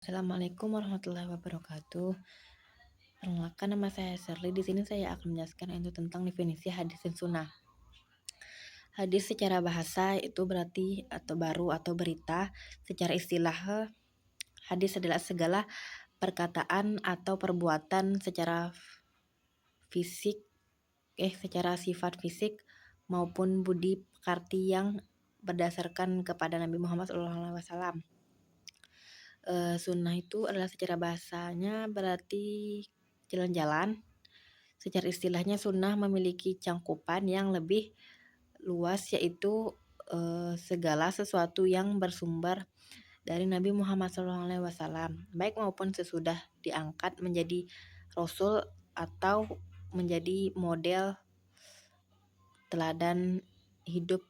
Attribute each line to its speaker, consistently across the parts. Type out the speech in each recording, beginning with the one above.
Speaker 1: Assalamualaikum warahmatullahi wabarakatuh. Perkenalkan, nama saya Shirley. Di sini saya akan menjelaskan tentang definisi hadis dan sunnah. Hadis secara bahasa itu berarti atau baru atau berita. Secara istilah, hadis adalah segala perkataan atau perbuatan secara sifat fisik maupun budi pekerti yang berdasarkan kepada Nabi Muhammad SAW. Sunnah itu adalah secara bahasanya berarti jalan-jalan. Secara istilahnya sunnah memiliki cangkupan yang lebih luas, yaitu segala sesuatu yang bersumber dari Nabi Muhammad SAW, baik maupun sesudah diangkat menjadi Rasul atau menjadi model teladan hidup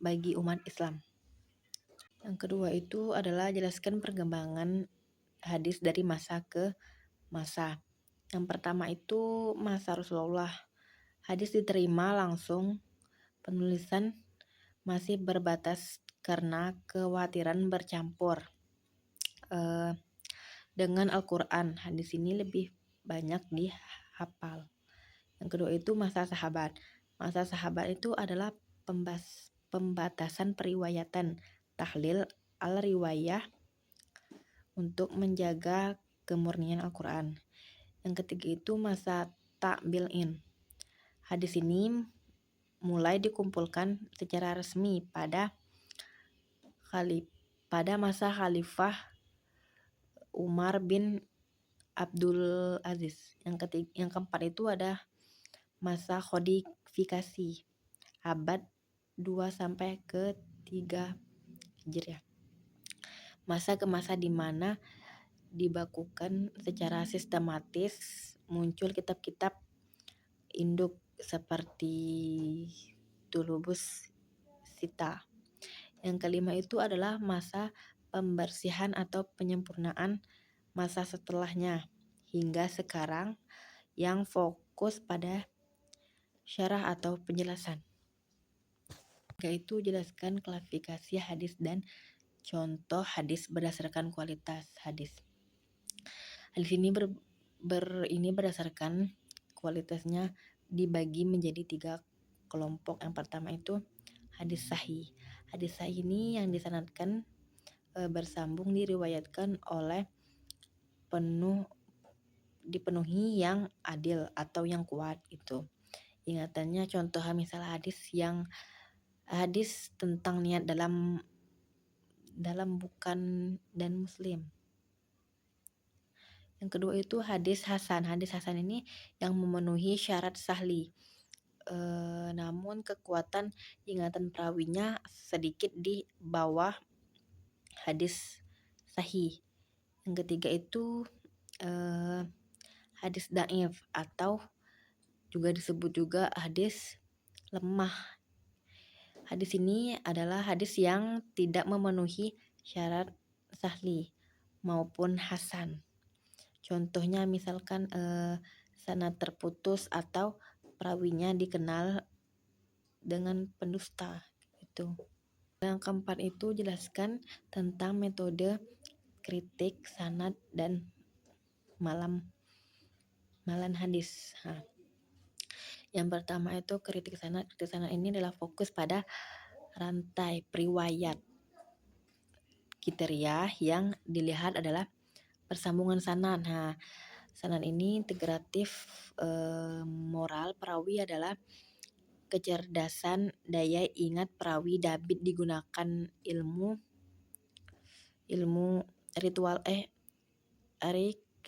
Speaker 1: bagi umat Islam. Yang kedua itu adalah jelaskan perkembangan hadis dari masa ke masa. Yang pertama itu masa Rasulullah. Hadis diterima langsung, penulisan masih berbatas karena kekhawatiran bercampur dengan Al-Quran. Hadis ini lebih banyak dihafal. Yang kedua itu masa sahabat. Masa sahabat itu adalah pembatasan periwayatan, tahlil al-riwayah untuk menjaga kemurnian Al-Quran. Yang ketiga itu masa ta'bil'in. Hadis ini mulai dikumpulkan secara resmi pada masa Khalifah Umar bin Abdul Aziz. Yang keempat itu ada masa kodifikasi abad 2 sampai ke 3 Hijriah. Masa ke masa di mana dibakukan secara sistematis muncul kitab-kitab induk seperti Tulubus Sita. Yang kelima itu adalah masa pembersihan atau penyempurnaan masa setelahnya hingga sekarang yang fokus pada syarah atau penjelasan. Yaitu jelaskan klasifikasi hadis dan contoh hadis berdasarkan kualitas hadis. Hadis ini berdasarkan kualitasnya dibagi menjadi 3 kelompok. Yang pertama itu hadis sahih. Hadis sahih ini yang disanadkan bersambung diriwayatkan oleh dipenuhi yang adil atau yang kuat itu. Ingatannya contoh misal hadis tentang niat dalam bukan dan muslim. Yang kedua itu hadis hasan. Hadis hasan ini yang memenuhi syarat sahli, namun kekuatan ingatan perawinya sedikit di bawah hadis sahih. Yang ketiga itu hadis dhaif atau juga disebut juga hadis lemah. Hadis ini adalah hadis yang tidak memenuhi syarat sahli maupun hasan. Contohnya misalkan sanad terputus atau perawinya dikenal dengan pendusta itu. Yang keempat itu jelaskan tentang metode kritik sanad dan malan hadis. Yang pertama itu kritik sanad. Kritik sanad ini adalah fokus pada rantai periwayat. Kriteria yang dilihat adalah persambungan sanad. Sanad ini integratif, moral perawi adalah kecerdasan, daya ingat perawi, dapat digunakan ilmu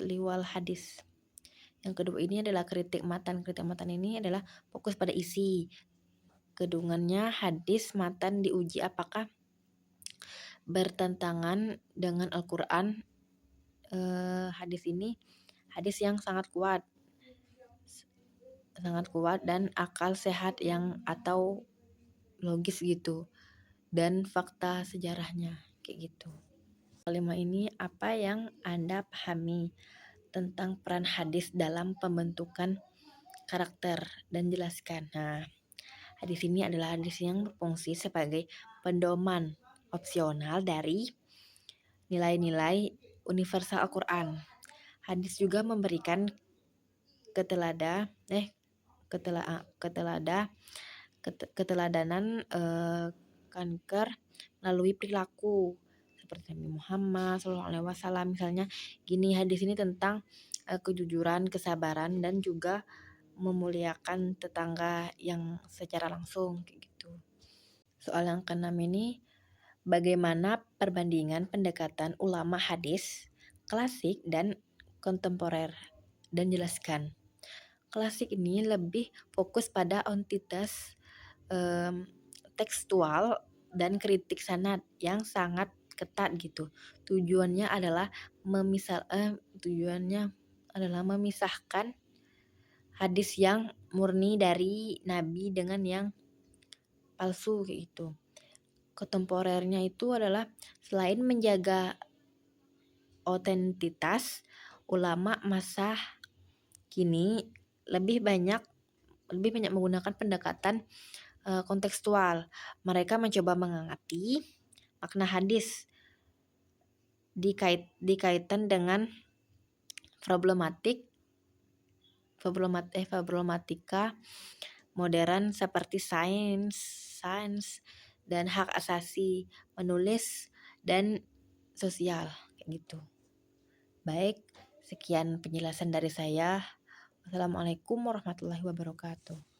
Speaker 1: riwal hadis. Yang kedua ini adalah kritik matan. Kritik matan ini adalah fokus pada isi. Kedungannya hadis matan diuji apakah bertentangan dengan Al-Quran. Hadis ini hadis yang sangat kuat dan akal sehat atau logis gitu, dan fakta sejarahnya kayak gitu. Kelima ini apa yang Anda pahami tentang peran hadis dalam pembentukan karakter dan jelaskan. Hadis ini adalah hadis yang berfungsi sebagai pedoman opsional dari nilai-nilai universal Al-Quran. Hadis juga memberikan ketelada keteladanan kanker melalui perilaku seperti Nabi Muhammad SAW. Misalnya gini, hadis ini tentang kejujuran, kesabaran, dan juga memuliakan tetangga yang secara langsung kayak gitu. Soal yang keenam ini, bagaimana perbandingan pendekatan ulama hadis klasik dan kontemporer, dan jelaskan. Klasik ini lebih fokus pada entitas tekstual dan kritik sanad yang sangat ketat gitu. Tujuannya adalah memisahkan hadis yang murni dari Nabi dengan yang palsu kayak gitu. Kontemporernya itu adalah selain menjaga otentitas, ulama masa kini lebih banyak menggunakan pendekatan kontekstual. Mereka mencoba mengangati makna hadis dikaitkan dengan problematika modern seperti sains dan hak asasi menulis dan sosial kayak gitu. Baik, sekian penjelasan dari saya. Wassalamualaikum warahmatullahi wabarakatuh.